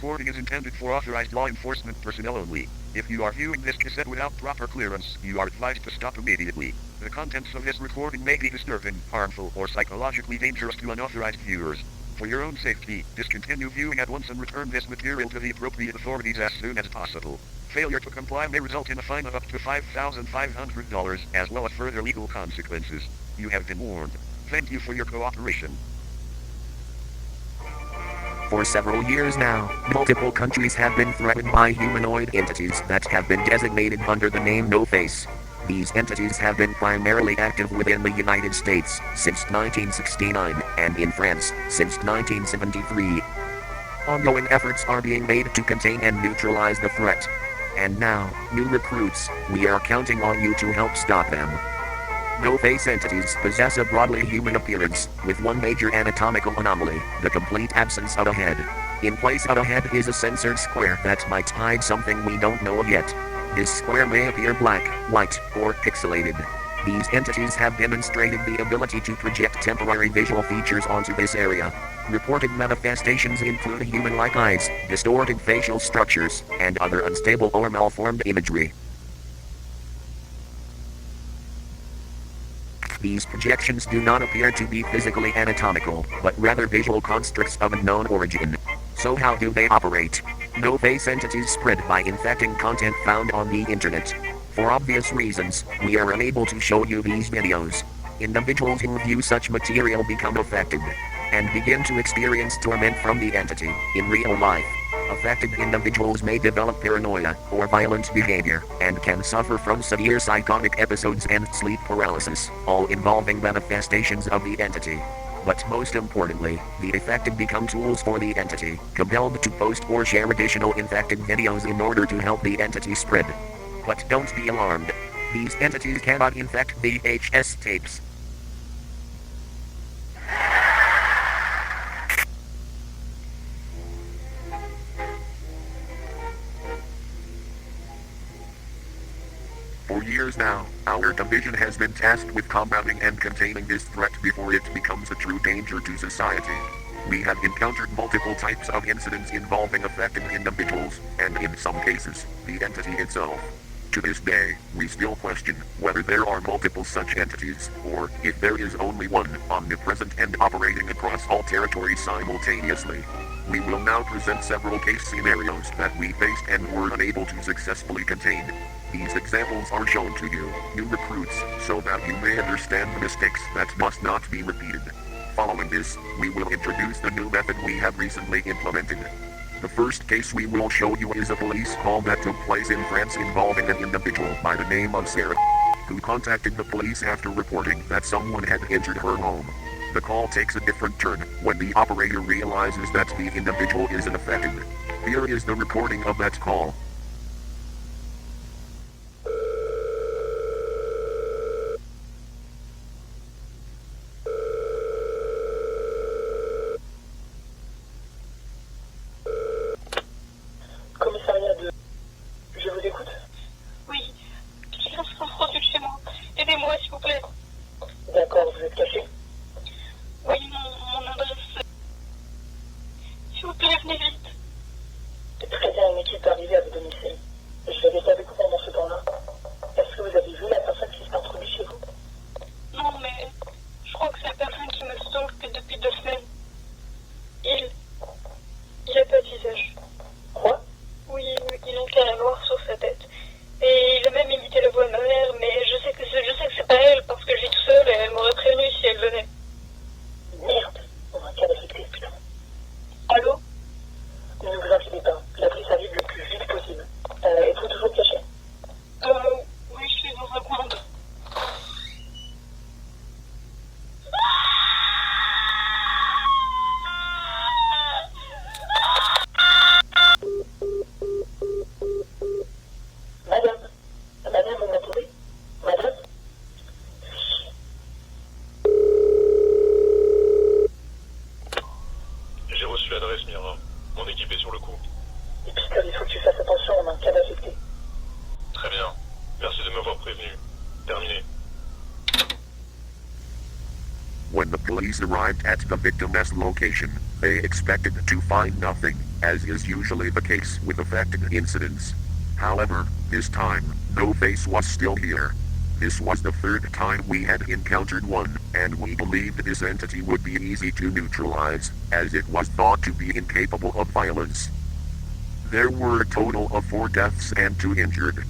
recording is intended for authorized law enforcement personnel only. If you are viewing this cassette without proper clearance, you are advised to stop immediately. The contents of this recording may be disturbing, harmful, or psychologically dangerous to unauthorized viewers. For your own safety, discontinue viewing at once and return this material to the appropriate authorities as soon as possible. Failure to comply may result in a fine of up to $5,500, as well as further legal consequences. You have been warned. Thank you for your cooperation. For several years now, multiple countries have been threatened by humanoid entities that have been designated under the name No Face. These entities have been primarily active within the United States since 1969 and in France since 1973. Ongoing efforts are being made to contain and neutralize the threat. And now, new recruits, we are counting on you to help stop them. No-face entities possess a broadly human appearance, with one major anatomical anomaly, the complete absence of a head. In place of a head is a censored square that might hide something we don't know yet. This square may appear black, white, or pixelated. These entities have demonstrated the ability to project temporary visual features onto this area. Reported manifestations include human-like eyes, distorted facial structures, and other unstable or malformed imagery. These projections do not appear to be physically anatomical, but rather visual constructs of unknown origin. So how do they operate? No-face entities spread by infecting content found on the internet. For obvious reasons, we are unable to show you these videos. Individuals who view such material become affected and begin to experience torment from the entity in real life. Affected individuals may develop paranoia or violent behavior and can suffer from severe psychotic episodes and sleep paralysis, all involving manifestations of the entity. But most importantly, the affected become tools for the entity, compelled to post or share additional infected videos in order to help the entity spread. But don't be alarmed. These entities cannot infect VHS tapes. For years now, our division has been tasked with combating and containing this threat before it becomes a true danger to society. We have encountered multiple types of incidents involving affected individuals, and in some cases, the entity itself. To this day, we still question whether there are multiple such entities, or if there is only one, omnipresent and operating across all territories simultaneously. We will now present several case scenarios that we faced and were unable to successfully contain. These examples are shown to you, new recruits, so that you may understand the mistakes that must not be repeated. Following this, we will introduce the new method we have recently implemented. The first case we will show you is a police call that took place in France involving an individual by the name of Sarah, who contacted the police after reporting that someone had entered her home. The call takes a different turn when the operator realizes that the individual is affected. Here is the recording of that call. Commissariat de... Je vous écoute. Oui, j'ai un sang produit chez moi. Aidez-moi, s'il vous plaît. D'accord, vous êtes caché. Oui, mon adresse. S'il vous plaît, venez vite. Très bien, une équipe est arrivée à votre domicile. Je vais rester avec vous pendant ce temps-là. Est-ce que vous avez vu la personne qui s'est introduite chez vous? Non, mais je crois que c'est la personne qui me stalk depuis 2 semaines. Il a pas de visage. Quoi? Oui, il a un carré noir sur sa tête. Et il a même imité la voix de ma mère, mais je sais que c'est pas elle parce que je vis tout seul et elle m'aurait prévenu si elle venait. Merde, on a un cas d'affecté, putain. Allô? Ne vous inquiétez pas, la police arrive le plus vite possible. Êtes-vous toujours caché? Oui, je suis dans un coin. Madame, vous m'entendez? Madame? J'ai reçu l'adresse, Myrna. Mon équipe est sur le coup. Et Pistolet, il faut que tu fasses attention, on a un cas d'affecté. Très bien. Merci de m'avoir prévenu. Terminé. When the police arrived at the victim's location, they expected to find nothing as is usually the case with affected incidents. However, this time, No Face was still here. This was the third time we had encountered one, and we believed this entity would be easy to neutralize, as it was thought to be incapable of violence. There were a total of 4 deaths and 2 injured.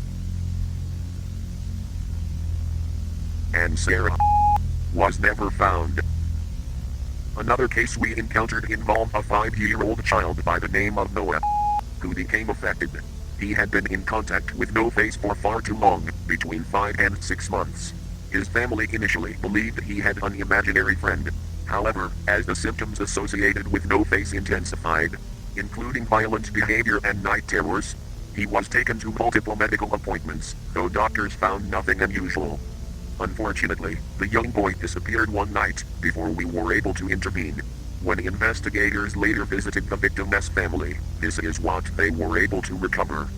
And Sarah was never found. Another case we encountered involved a 5-year-old child by the name of Noah, who became affected. He had been in contact with No Face for far too long, between 5 and 6 months. His family initially believed he had an imaginary friend. However, as the symptoms associated with No Face intensified, including violent behavior and night terrors, he was taken to multiple medical appointments, though doctors found nothing unusual. Unfortunately, the young boy disappeared one night before we were able to intervene. When investigators later visited the victim's family, this is what they were able to recover.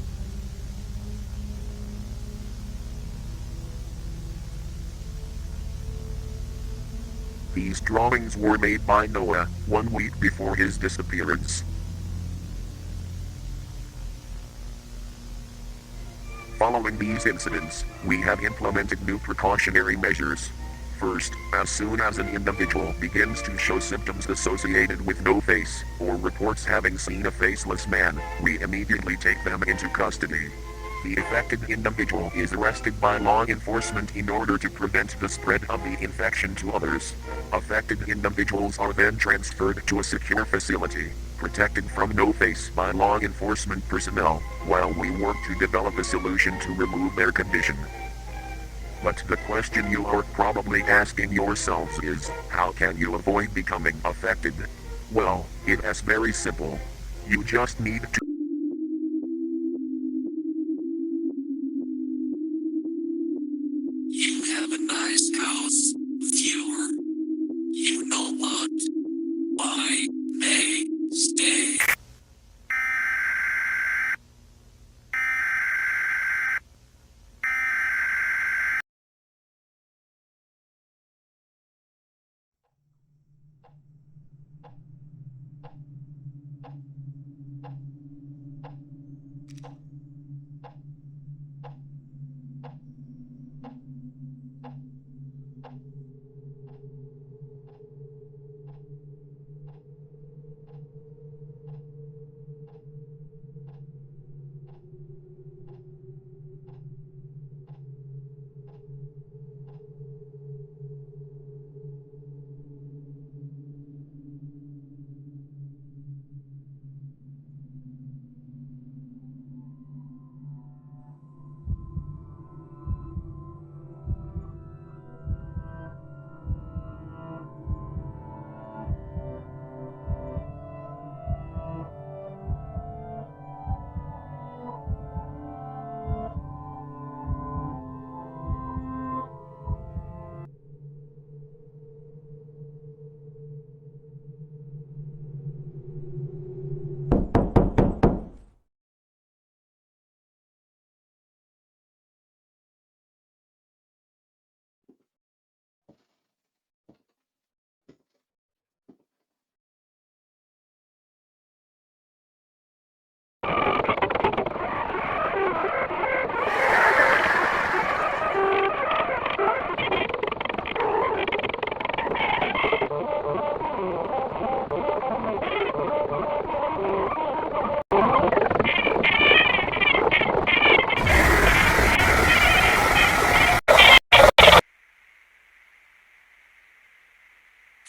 These drawings were made by Noah 1 week before his disappearance. Following these incidents, we have implemented new precautionary measures. First, as soon as an individual begins to show symptoms associated with No Face, or reports having seen a faceless man, we immediately take them into custody. The affected individual is arrested by law enforcement in order to prevent the spread of the infection to others. Affected individuals are then transferred to a secure facility, protected from No Face by law enforcement personnel, while we work to develop a solution to remove their condition. But the question you are probably asking yourselves is, how can you avoid becoming affected? Well, it is very simple. You just need to You have a nice house, viewer. You know what? I may stay.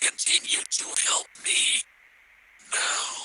Continue to help me now.